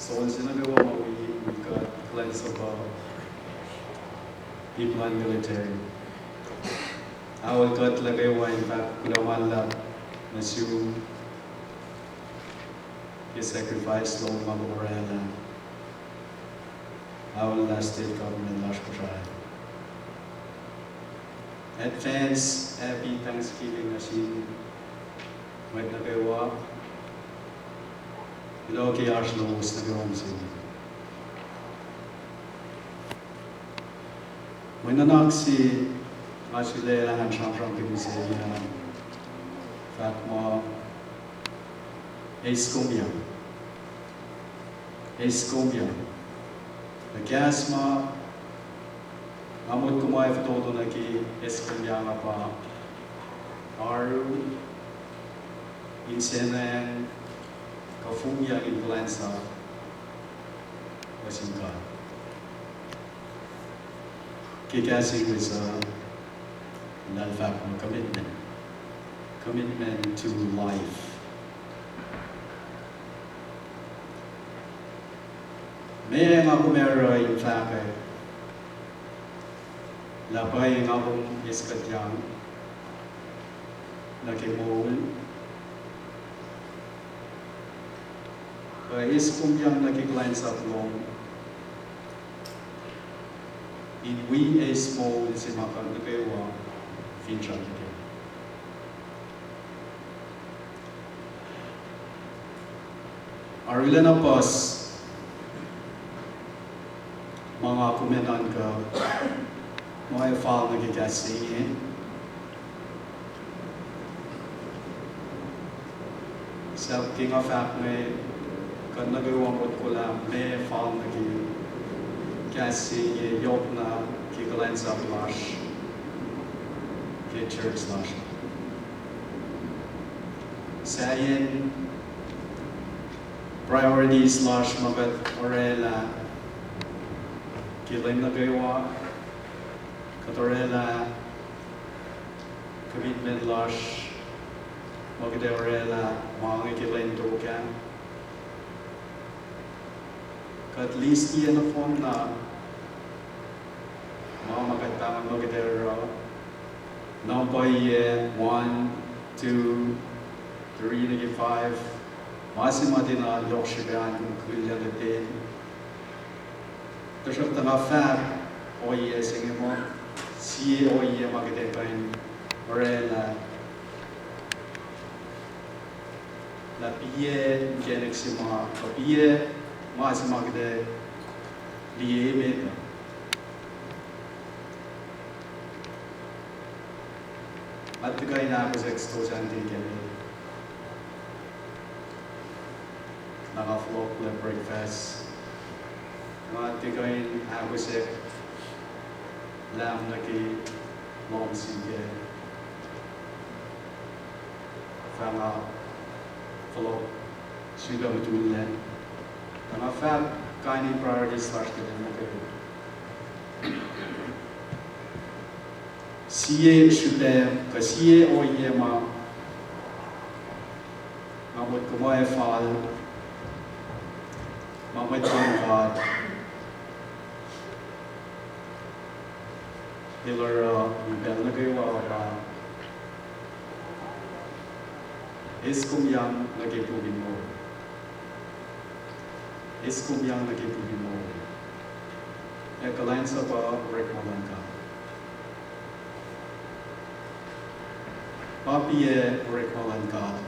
souls in the world, we got cleansed of people and military. Our God lagawa in fact kulawala nasu his sacrifice Lord Mamorella. Our last state government last try. Advance happy Thanksgiving nasin with nagawa. Iloki Arsenal was nagawang sila. When the Nazi Masile and Champion people say, Fatma EISKOMYANG. EISKOMYANG. The gasma Amut Kumai Foto Naki EISKOMYANG apa Aru Insenang Kafumya influenza was in God. Kikasi was a commitment to life. May ang ako meron in fact labay ang akong iskadyang nakimol EISKOMYANG nakikline sa plong in we a small si makan nagawa feature again. Arila na pas mga kumenan ka mga file nagkikasingin sa king of fact may kan nagawa mo ko lang may file kasi yok na kikalain sa flash kay church slash sayin priorities slash magat orela kilain na gawa katorela commitment slash magat orela mga kilain to ka at least yan na phone na mga magandang magdera number 1, 2, 3, 5 masima din na lokshiban kung kulya natin kasi tanga fab oye sige mo siye oye magdekain orela la piye galaxy mga piye masima magde liye meta at kaya na ako sa extosan din kami naka-flock na breakfast at kaya ako sa lam na ki mom sige fanga flock sudah betulan naka-fab kaya ni priorities slash kita na kayo siye shudem kasiye oyema mamut kumae fal mamut konvad hilar bel nagawa ra EISKOMYANG nagitubin mo EISKOMYANG nagitubin mo ekalain sa pa rekmalan ka papiye rekmalan ka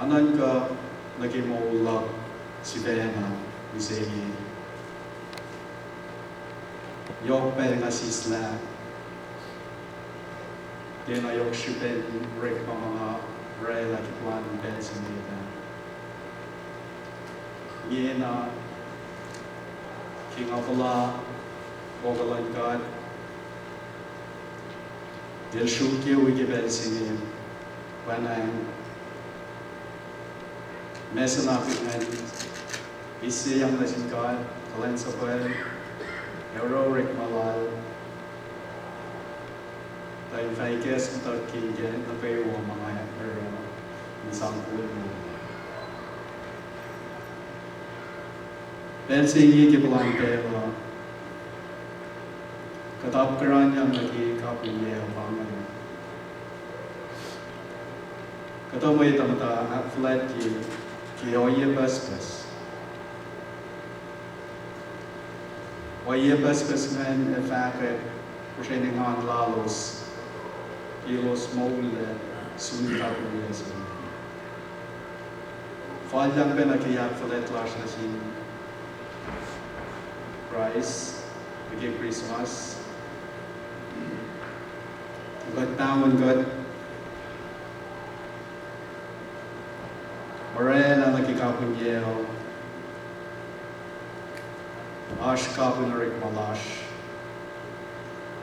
anan ka nagimulak si Bena Isegi yok per nga sisla dina yok shipen rekma mga rela kitwan bensin dita yena King of Allah Bogalan God Del shulke wige bensin wanang mesa natin isi yang nasin God kalain sa pwede heroic malal tayo faikes kung tarkin na kayo mga hero isang pulo Belsingi ki bulan pela katap karan yang lagi kapu ye pangan katap may tamata atlet ki oye bus ngan efake training on lalos kilos mole sun kapu ye sun faljang pena ki atlet las na sin price bigay Christmas God down God Morel ang nakikapon yeo Ash kapon na rik malash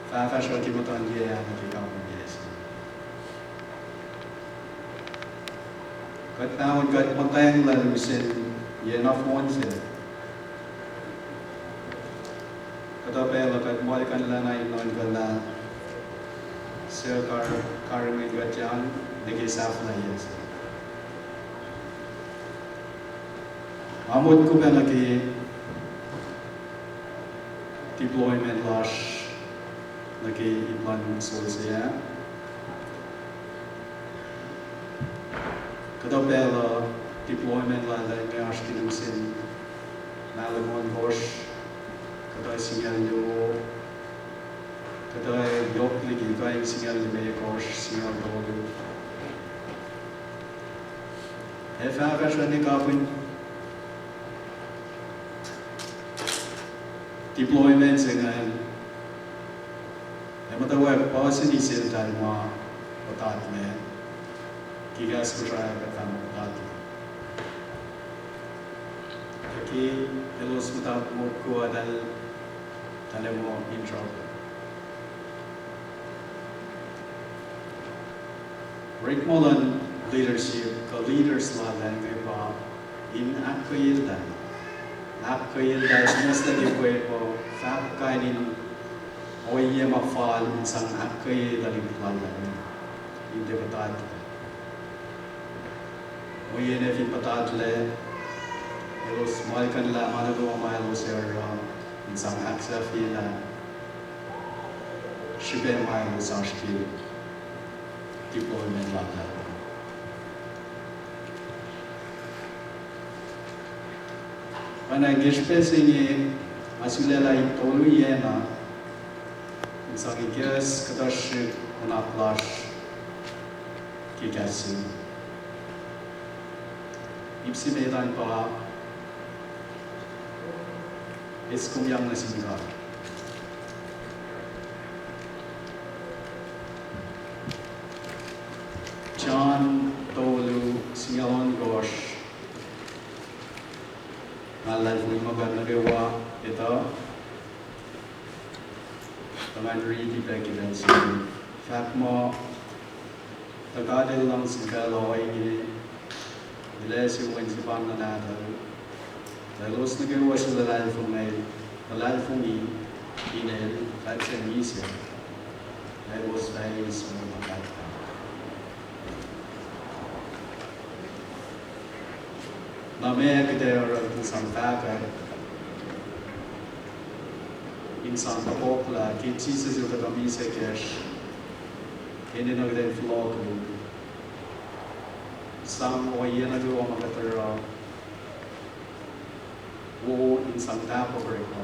Fafash ang kimutan yeo ang nakikapon yes God down God montayang lalusin yen of monse Katapela kat mo kan lanay non gala Sir Karmi Gatjan, Nigisaf na yes. Amod ko ba naki deployment lash naki iplan solsiya. Katapela deployment la da ngash kinusin Malagon Bosch katay sinyal yo Katay yok lagi kaya sinyal di may kors sinyal dolu. Efaka siya ni kapun deployment dengan matawag pawasan isil tayo mga patat na kigas ko siya katang patat. Kaki elos matap mo ko adal tala mo intro. Rick Mullen leadership, ka-leaders lalang iba in akayildan. Akayildan, sinas lagi po, fap kainin oye mafal isang akayildan lalang. Hindi patad. Oye na fin patad le, elos mahal kanila, managawa mahal sir, isang aksa fila, shibe mahal sa shkil. Deployment lahat. Wana gishpesi ni masulela itolu yena isang ikas kadash unaplash kikasi. Ipsi medan pa EISKOMYANG na singa. John Tolu Singalon Gosh Malan po yung magagawa ito Taman Riti Pekilan si Fact mo Tagadil lang si Kaloy Ilesi mo si Pang na natin Dalos nagawa sa lalal po ngayon Lalal po ni Inel Fact sa Misya I was very small about that Namaya kita orang insan takar, insan tapokla, kiti sesuatu kami sekias, ini nak kita vlog, sang oye nak kita orang kata wo insan tapok mereka,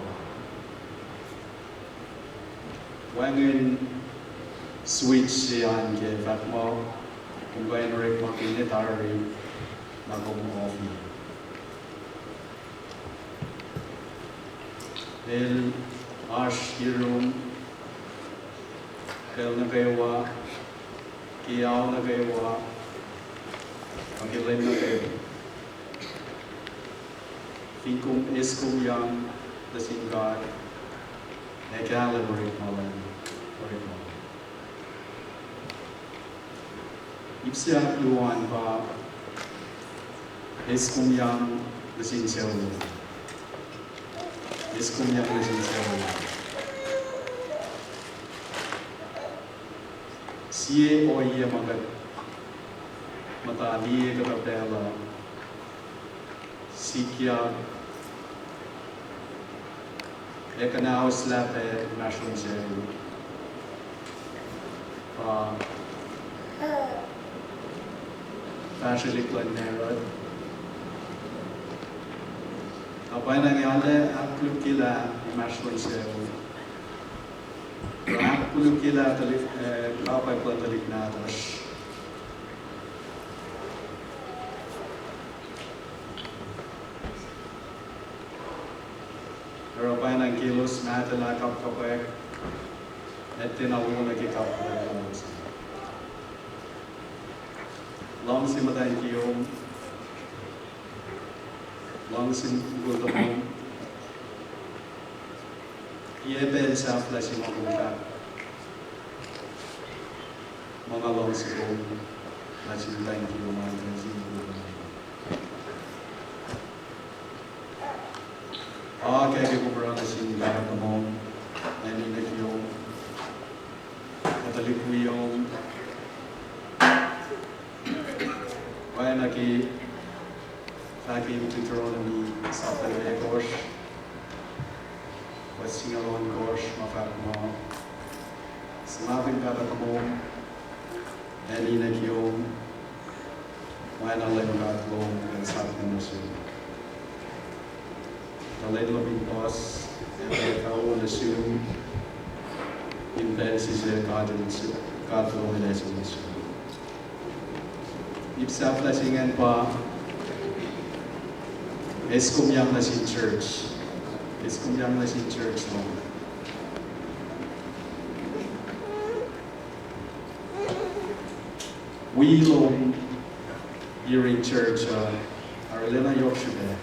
wangen switch yang ke fatma, kumbayan mereka ini tari, nak off ni. El Ash Hirum Kel Nagawa Kiao Nagawa Pangkilim Nagawa Fikum EISKOMYANG The Singad Negala Murik Malan Ipsiak Luan Pa EISKOMYANG The Singad EISKOMYANG na sincere. Siye o iye magat matali katapela sikya Ekanaus lape mashroom seru. Fashilik lan nerod. Apa yang nangyari? Aku kila mashroom seru. Aku kila talik apa yang talik natas. Apa yang kilos mata la kap kapek. Etin awu lagi kap kapek. Long si matai kiom. Long si gultamom. Ie bel sa flasi mabuka. Mga long si gom. Flasi matai kiom matai si gultamom. Kaya ko na sinigara na mo, naninag yung natalik ko yung kaya naki Deuteronomy sa Palevekos, Wasingalon Kos, mafak mo, sinabing kata mo, naninag yung kaya nalagat mo ang sabi ng musul. Alleen op in pas en bij koude zoom in Belgische kaarten in deze museum. Ik zou flashingen pa EISKOMYANG na sin church. EISKOMYANG na sin church mo. We long here in church are Elena Yorkshire.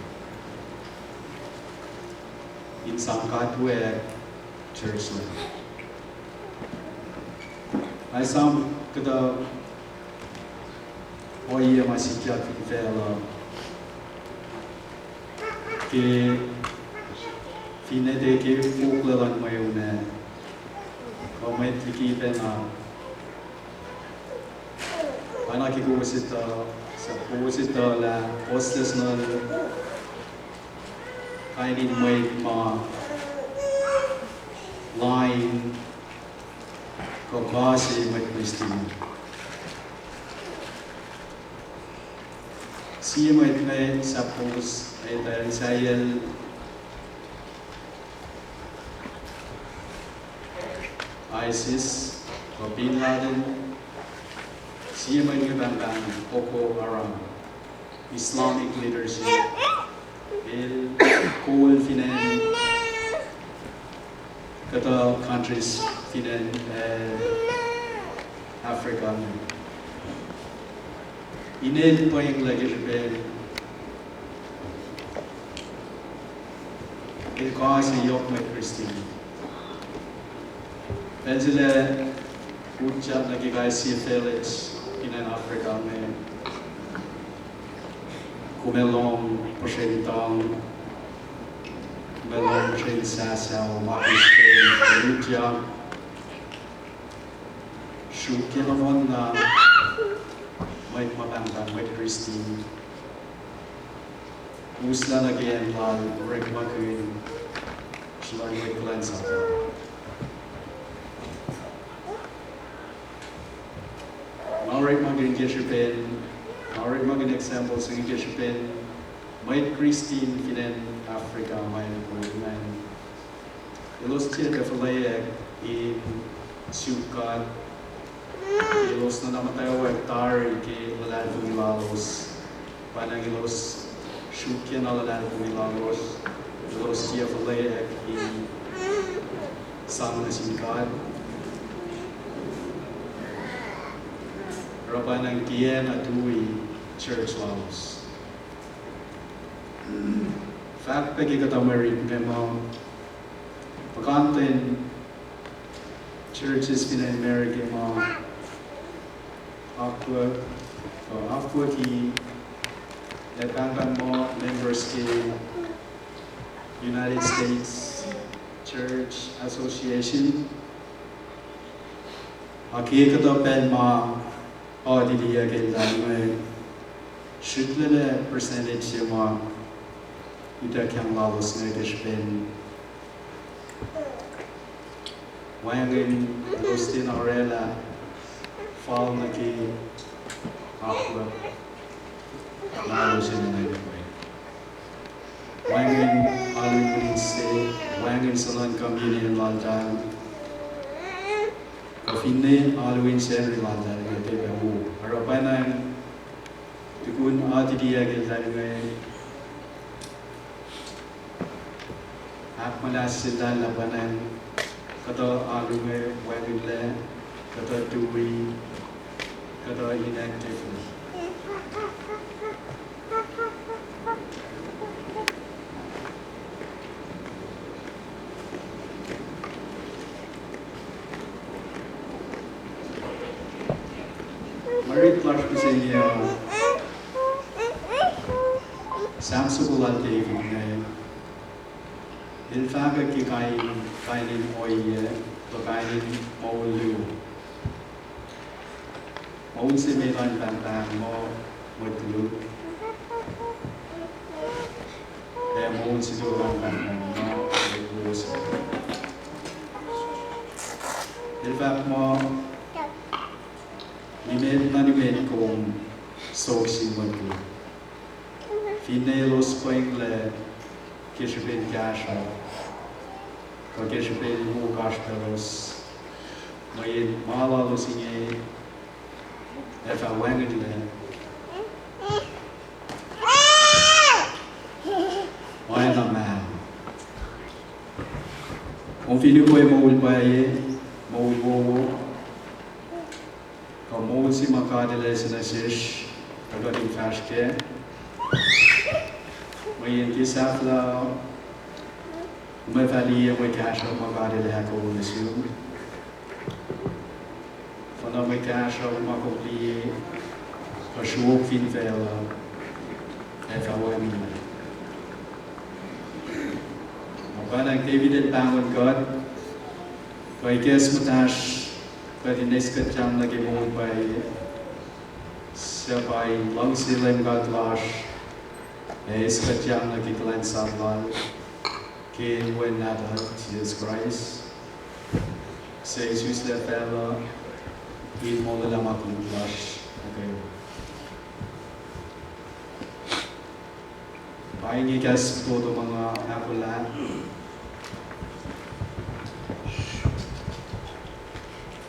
In Sangkatwe church lang. Ay sam kada oye masikya fela ke finede ke fuklelan mayune komet ki pena ana ki gusita sa gusita la hostess na I need my line kabasi with Christine. See my play suppose Israel ISIS or Bin Laden. See my Bambang Boko Haram Islamic leadership. El coal finan kata countries finan Africa inel pa yung lagi rebel el kasi yok may Christine pensile ucap lagi guys si village finan Africa may kumelong persentam, kumelong persentasau, makistel, peluja, syukilamon na may mabanggang may Christine, usla lagi ang lal, regmakin, sila may klensa. Regmakin Geshepen. Alright, maging example sa Geshepen, may Christine finan Africa, may man. Ilos tiya kafalayak in Sukat, ilos na namatay o hektar ki lalan pumilalos, panang ilos syukya na lalan pumilalos, ilos tiya kafalayak in sama na Sukat. Rapan ang kiyan at uwi church laws. Fact pagi kata merit memang pagkantin churches in America mo aqua ki bangban mo members ki United States Church Association. Aki kata pen ma Audilia ke dalam shutler percentage semua kita yang lalos negeri Spain Wangin Agustin Aurela Fall Naki Aqua Lalo Sinanay Wangin Alwin Se Wangin Salan Communion Laltan Kafine Alwin Senri Laltan Gete Bahu Harapanan Tukun Adidia Giltan Akmanas Sindan Labanan Kata Alume Wangile Kata Dui Kata Inactive Marit Lakshmi Samsukula Devi Ilfaga ki kainin oye to kainin maulu maul se melan bantang mo mutlu maul se dolan bantang mo mutlu ilfak mo nimet nanumet kong soksi mutlu finelos poingle Kishbin Kasha, or Kishbin Mukashpelos, Mayin Mala Lusinye, Efa Wangidle, Mayana Man. On finit quoi Moul Baye, Moul Wowo, comme Moul Simakadele Sinasish, Agodim Fashke. Mayin Kisafla, Mavalia, Wakasha, Magadi Lako, Nissu, Phonomikasha, Makopli, Pashuk Finvela, FOM. Mabana David Bangun God, by guess Mutash, by the Nesca Jam like a moon by Sabai, Long Silim God Lash. EISKOMYANG na kiklan sabal kin when nada Jesus Christ say Jesus le fella in modela maklush okay pahingi kas todo mga nakulan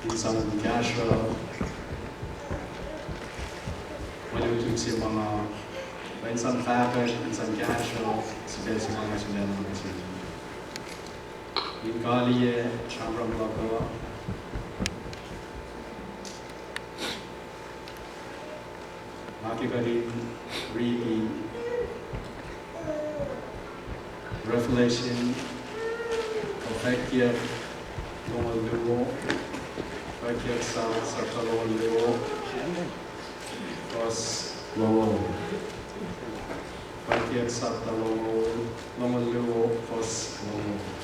insang kasha malutun si mga in some fabric and some cash space in Galia, Chambram Logo, Makibari, Rigi, Revelation, Perfectia, Lomo Luo, Perfectia Sartalo Luo, Cos Lowo. Perfectia Sartalo Lomo Luo, Cos Lowo.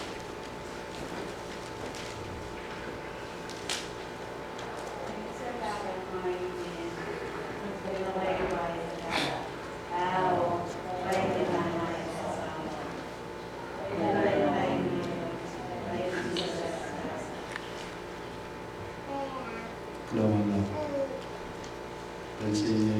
Then she